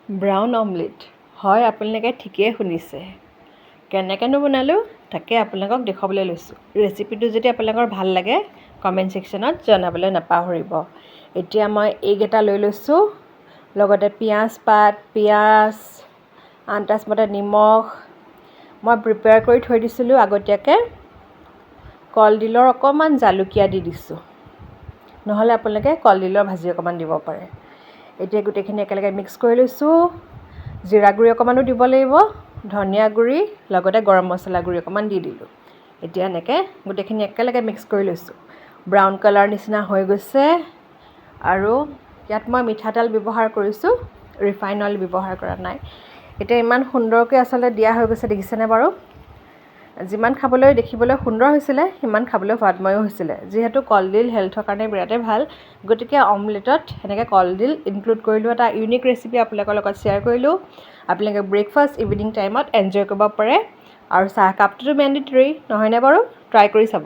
Brown omelette হয়, আপোনালোকে ঠিকেই শুনিছে। কেনেকৈনো বনালোঁ তাকে আপোনালোকক দেখুৱাবলৈ লৈছোঁ। ৰেচিপিটো যদি আপোনালোকৰ ভাল লাগে কমেণ্ট ছেকশ্যনত জনাবলৈ নাপাহৰিব। এতিয়া মই এগ এটা লৈ লৈছোঁ, লগতে পিঁয়াজ পাত, পিঁয়াজ, আন্দাজমতে নিমখ মই প্ৰিপেয়াৰ কৰি থৈ দিছিলোঁ আগতীয়াকৈ। কলডিলৰ অকণমান জালুকীয়া দি দিছোঁ, নহ'লে আপোনালোকে কলডিলৰ ভাজি অকণমান দিব পাৰে। এতিয়া গোটেইখিনি একেলগে মিক্স কৰি লৈছোঁ। জিৰা গুড়ি অকণমানো দিব লাগিব, ধনিয়া গুড়ি, লগতে গৰম মছলা গুড়ি অকণমান দি দিলোঁ। এতিয়া এনেকৈ গোটেইখিনি একেলগে মিক্স কৰি লৈছোঁ। ব্ৰাউন কালাৰ নিচিনা হৈ গৈছে আৰু ইয়াত মই মিঠাতেল ব্যৱহাৰ কৰিছোঁ, ৰিফাইন অইল ব্যৱহাৰ কৰা নাই। এতিয়া ইমান সুন্দৰকৈ আচলতে দিয়া হৈ গৈছে, দেখিছেনে বাৰু? যিমান খাবলৈ দেখিবলৈ সুন্দৰ হৈছিলে সিমান খাবলৈ সোৱাদময়ো হৈছিলে। যিহেতু কলডিল হেল্থৰ কাৰণে বিৰাটেই ভাল, গতিকে অমলেটত সেনেকৈ কলডিল ইনক্লুড কৰিলোঁ। এটা ইউনিক ৰেচিপি আপোনালোকৰ লগত শ্বেয়াৰ কৰিলোঁ। আপোনালোকে ব্ৰেকফাষ্ট ইভিনিং টাইমত এনজয় কৰিব পাৰে আৰু চাহ কাপটোতো মেণ্ডেটৰী নহয়নে বাৰু? ট্ৰাই কৰি চাব।